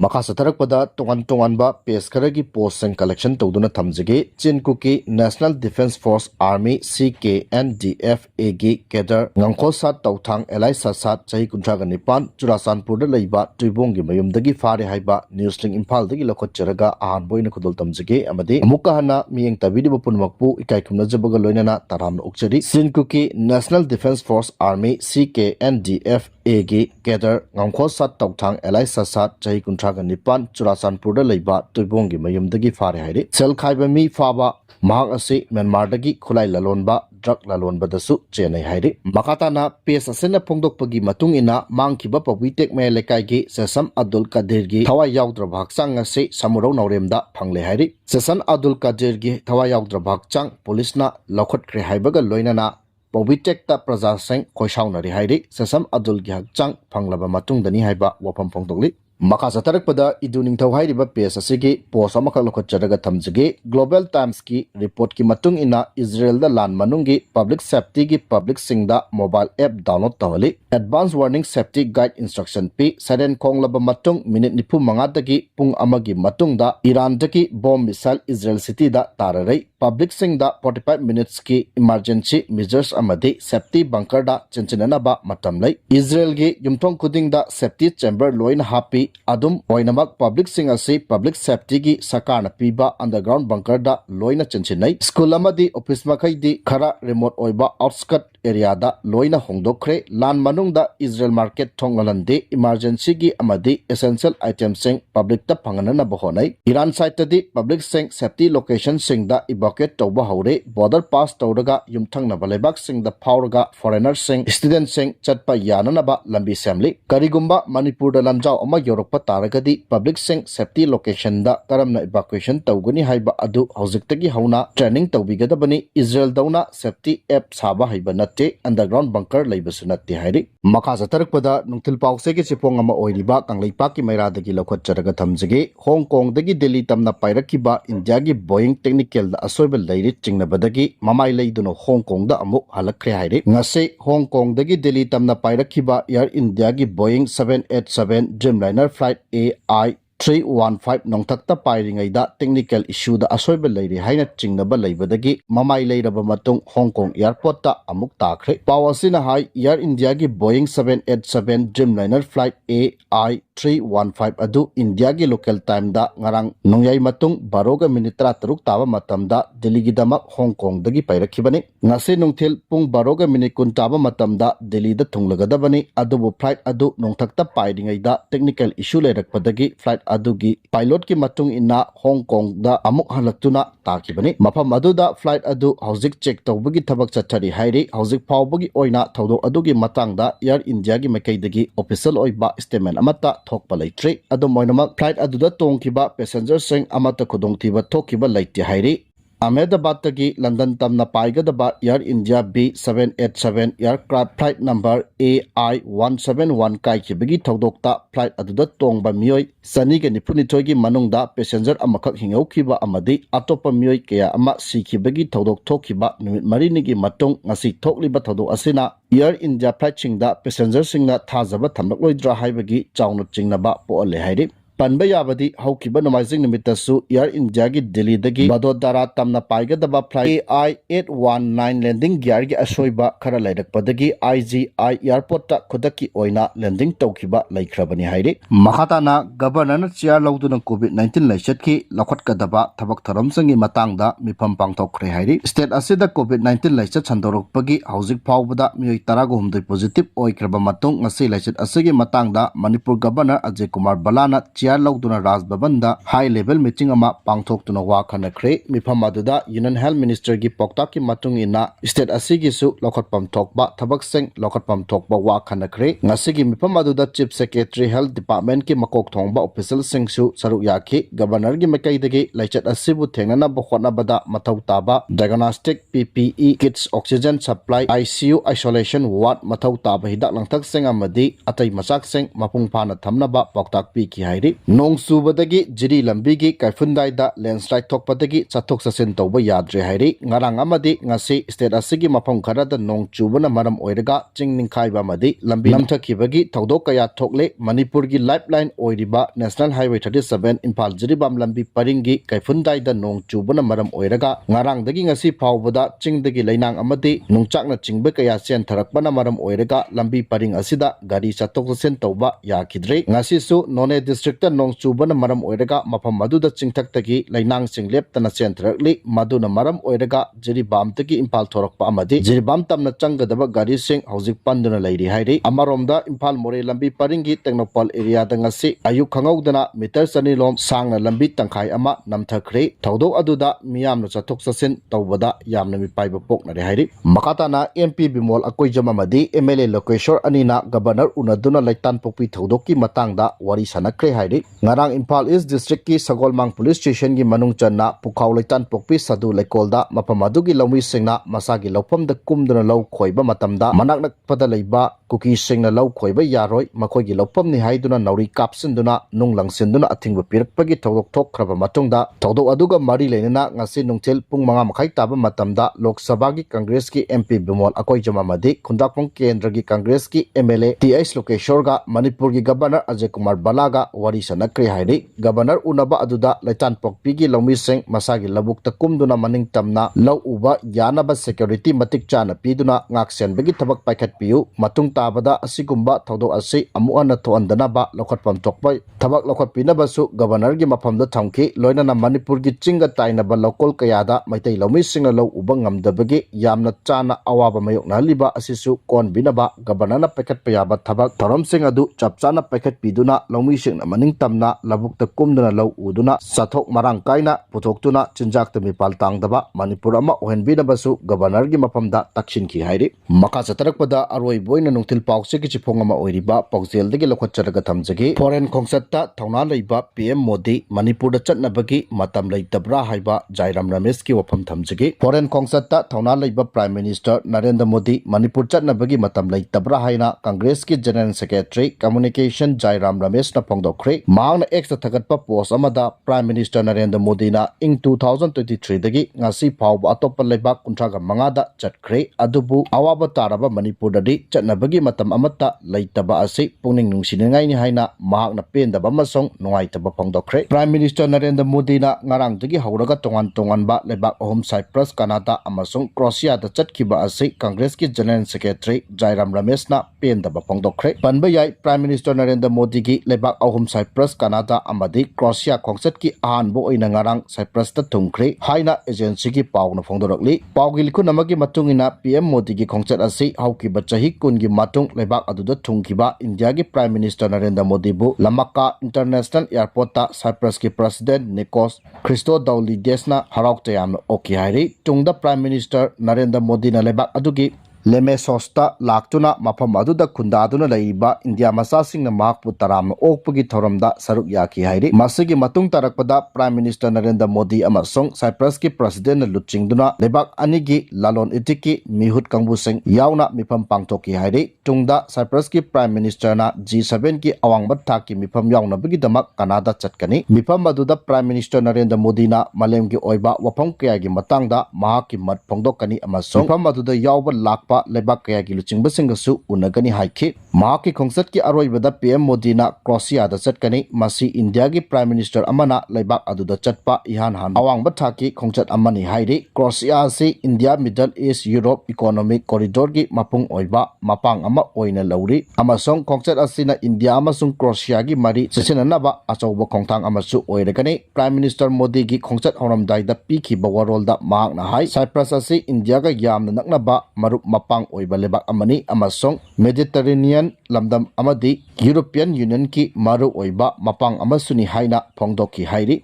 Makasa tarakpada tongan ba pes karagi post and collection tawduna thamjage Chin Kuki National Defence Force Army CKNDF agi cadre Ngamkhosat Touthang Elai Sasat chahi kuntraga nipan Churasanpurda leiba Tuibongi mayumdagi Phare haiba Newslink Imphaldagi lokotjaraga ahan boina khudol tamjage amadi amuka hana miyeng tabidi punmakpu ikai khumnajabaga loinana taramna ukchari Chin Kuki National Defence Force Army CKNDF agi cadre Ngamkhosat Touthang Elai Sasat chahi kuntraga Nipan Churasanpurda leiba Tuibongi mayumdagi Phare haire sel khaiba mi faba mahak ase Myanmar dagi khulai lalonba drug lalonba dasu chenai haire makatana pes asena phongdokpagi matung ina mangkiba pawitek me lekai gi Chesam Abdul gi thawai yaudra bhaksang ase samurau nauremda phangle haire Chesam Abdul gi thawai yaudra bhaksang polisna lokhot kre haibaga loinana Pawitek ta praja seng khoisaunari haire Chesam Abdul gi hakchang phanglaba matung dani haiba wapam phongdokli Makasa tarakpada iduning thawhairiba pes asigi post amakak lokhotjaraga thamjage Global Times ki report ki matung ina Israel da lan manungi public safety ki public singda mobile app download tawali advanced warning safety guide instruction pi saren konglaba matung minute nipu mangadagi pung amagi matungda Iran dagi bomb missile Israel city da tararai public singda 45 minutes ki emergency measures amadi safety bunker da chinchinanaba matamlai Israel gi yumthong kuding da safety chamber loin happy Adum Oinamak public sing ase public safety gi sakarna piba underground bunker da loina chanchinai school amadi office makai di khara remote oiba outskirt area da loina hongdokre lan manung da Israel market thongalande emergency gi amadi essential items sing public ta phanganana bahonai Iran side di public sing safety location sing da evacuate tawba haure border pass tawraga yumthang na balebak sing da phawraga foreigner sing student sing chatpa yanana ba lambi samli karigumba Manipur da lamjau ama yorokpa taragadi public sing safety location da karamna evacuation tawgani haiba adu haujiktagi hauna training tawbigadabani Israel dauna safety app saba haiba natte underground bunker leibasu natte hairi makasa tarakpada nungthil pause ki chipong ama oiriba kanglaipa ki mairadagi lokhotjaraga thamjage Hong Kong dagi Delhi tamna pairakiba India gi Boeing technical da asoibel leiri chingnabadagi mamai leiduna Hong Kong da amuk halakre hairi ngase Hong Kong dagi Delhi tamna pairakiba Air India gi Boeing 787 Dreamliner flight AI 315 nongthakta pairingaida technical issue da asoiba leiri haina chingnaba leibadagi mamai leiraba matung Hong Kong airport ta amuk takre pawasina hai Air India gi Boeing 787 Dreamliner flight AI 315 adu India gi local time da ngarang nongyai matung baroga minute 36 taba matamda Delhi gi damak Hong Kong dagi pairakibani ngase nongthel pung baroga minute kun taba matamda Delhi da thunglagadabani adubu flight adu nongthakta pairingaida technical issue leirakpadagi flight adugi pilot ki matung ina Hong Kong da amuk halaktuna takibani mafam aduda flight adu hauzik check tawbagi thabak chathari hairi hauzik phawbagi oina thawdok adugi matangda Air India gi makaidagi official oiba statement amata thokpa leitre adu moinamak flight aduda tongkiba passenger sing amata khudongthiba thokiba leite hairi Ahmedabad tagi London tamna paigadaba Air India B787 aircraft flight number AI171 kaikibagi thawdokta flight aduda tongba mioi sani ge nipuni gi manungda passenger amakak hingaukiba amadi atopa mioi kaya ama sikibagi thawdok thokiba numit marini gi matung ngasi thokliba thawdok asina Air India flight chingda passenger singna thajaba thamlakloidra haibagi chawnu chingnaba poale hairi Panba yabadi haukiba nomaizing nimitasu Air India gi Delhi dagi Vadodara tamna paigadaba flight AI819 landing gear gi asoiba khara lairakpadagi IGI airport ta khudaki oina landing tawkiba laikhrabani haire makhatana governor chair lauduna COVID-19 laichatki lakhatkadaba thabak tharamsangi matangda mifam pangthokre haire state asida COVID-19 laichat chandorokpagi hauzik phawbada mioi 13 positive oikraba matung ngasi laichat asigi matangda Manipur governor Ajay Kumar Balana chair lauduna Raj Bhavanda high level meeting ama pangthoktuna wa khanakre mifam aduda Union Health Minister gi pokta ki matung ina state asigi su lokhatpam thokba thabak seng lokhatpam thokba wa khanakre ngasigi mifam aduda Chief Secretary Health Department ki makok thongba official sing su saruk yakhi governor gi makaidagi laichat asibu thengnana bokhona bada mathau taba diagnostic PPE kits oxygen supply ICU isolation ward mathau taba hidak langthak seng amadi atai machak seng mapung phana thamnaba poktak pi ki hairi nong subadagi jiri lambigi kaifundai landslide thokpadagi chathok chasin tawba yadre hairi ngarang amadi ngasi state asigi mafam kharada nong chubana maram oiraga chingninkhaiba amadi lambi namthakibagi thodok kaya thokle manipur gi lifeline oiriba national highway 37 imphal jiribam lambi paringi kaifundai nong chubana maram oiraga ngarang dagi ngasi phawbada chingdagi leinang amadi nungchakna chingba kaya sen tharakbana maram oiraga lambi paring asida gari chathok chasin tawba yakidre ngasi su none district nong chubana maram oiraga mafam maduda chingthaktagi leinang singleptana sen tharakli maduna maram oiraga jiribam tagi imphal thorakpa amadi jiribam tamna changadaba gari sing hojik panduna leiri hairi amaromda imphal more lambi paringi technopol area da ngasi ayuk khangawdana meter sanilom sangna lambi tangkhai ama namthakre thodok aduda miyamna chathok chasin tawbada yamna mi paiba poknare hairi makatana MP Bimol akoijam amadi MLA Lokeshwar anina governor unaduna laitan pokpi thodokki matangda wari sanakre hairi ngarang Imphal East District ki Sagolmang Police Station gi manung channa pukhaw laitan pokpi sadu laikolda mapamadu gi lawmi singna masagi lawpamda kumduna law khoiba matamda manaknak pada leiba Kuki singna law khoiba yaroi makoi gi lawpamni haiduna nauri kapsinduna nung langsinduna athingba pirakpagi thodok thokkraba matungda thodok aduga mari leinana ngasi nungthil pung 5 makhai taba matamda Lok Sabha gi Congress ki MP Bimol akoijam amadi Khundakpong Kendra gi Congress ki MLA TH Lokeshwar ga Manipur gi Governor Ajay Kumar Balaga wari sanakre hairi Governor unaba aduda laitan pokpi gi lawmi sing masagi labuk takumduna maning tamna law uba yanaba security matik chana piduna ngaksenbagi thabak paikhatpiu matung tabada asigumba thodok asi amuana thoandana ba lokhatpam tokpai thabak lokhatpinaba su Governor gi mafamda thamki loinana Manipur gi chinga tainaba lokol kayada maitai lawmi singna law uba ngamdabagi yamna chana awaba mayokna liba asisu kon binaba Governor na paikhatpa yaba thabak thorom sing adu chapchana paikhatpiduna lawmi singna maning tamna labukta kumduna law uduna sathok marang kaina puthokhtuna chinjakta mipal tangdaba Manipur ama ohenbinabasu Governor gi mafamda takshinki hairi makha chatarakpada aroi boina nungtil pawse ki chipong ama oiriba pawjel degi lokhatcharaga thamjagi foreign khongsatta thauna leiba PM Modi Manipur da chatnabagi matam leitabra haiba Jairam Ramesh ki wafam thamjagi foreign khongsatta thauna leiba Prime Minister Narendra Modi Manipur chatnabagi matam leitabra haina Congress ki General Secretary Communication Jairam Ramesh na phongdokre maangna ex thagatpa post amada Prime Minister Narendra Modi na ing 2023 dagi ngasi phawba atoppa leibak 35 da chatkre adubu awaba taraba Manipur dadi chatnabagi matam amata leitaba ase pungning nungsiningai ni haina mahakna pendaba masong nungaitaba phongdokre Prime Minister Narendra Modi na ngarang dagi hauraga tongan ba leibak ahom Cyprus Canada amasong Croatia da chatkiba ase Congress ki General Secretary Jairam Ramesh na pendaba phongdokre panba yai Prime Minister Narendra Modi gi leibak ahom Cyprus Canada amadi Croatia khongsat ki ahanbo oina ngarang Cyprus ta thungkre haina agency ki pawna phongdorakli pawgil kunamagi matungina PM Modi gi khongsat ase haukiba chahi kun gi matung leibak aduda thungkiba India gi Prime Minister Narendra Modi bu Lamaka International Airport ta Cyprus ki President Nikos Christodoulides na haraukta yamna oki hairi tungda Prime Minister Narendra Modi na leibak adugi Lemesosta laktuna mafam aduda khundaduna leiba India masasing na mahakpu taram okpugi thoramda saruk yaki hairi masigi matung tarakpada Prime Minister Narendra Modi amasong Cyprus ki President na luchingduna lebak anigi lalon itiki mihut kangbu sing yauna mifam pangtoki hairi tungda Cyprus ki Prime Minister na G7 ki awangbat thaki mifam yauna bagi damak Canada chatkani mifam aduda Prime Minister Narendra Modi na malem ki oiba wapam kaya gi matangda mahaki mat phongdokani amasong mifam aduda yauba lak lebak kaya gi luchingbasingasu unagani haiki mahaki khongsat ki aroibada PM Modi na Croatia da chatkani masi India gi Prime Minister amana lebak aduda chatpa ihan han awang bathaki khongchat amani hairi Croatia si India Middle East Europe Economic Corridor gi mapung oiba mapang ama oina lauri amasong khongchat asina India amasung Croatia gi mari sesinanaba achauba khongthang amasu oiragani Prime Minister Modi gi khongchat horamdai da pikhi bawarol da maak na hai Cyprus asi India ga yamna naknaba marup mapang oiba lebak amani amasong Mediterranean lamdam amadi European Union ki maru oiba mapang amasuni haina phongdoki hairi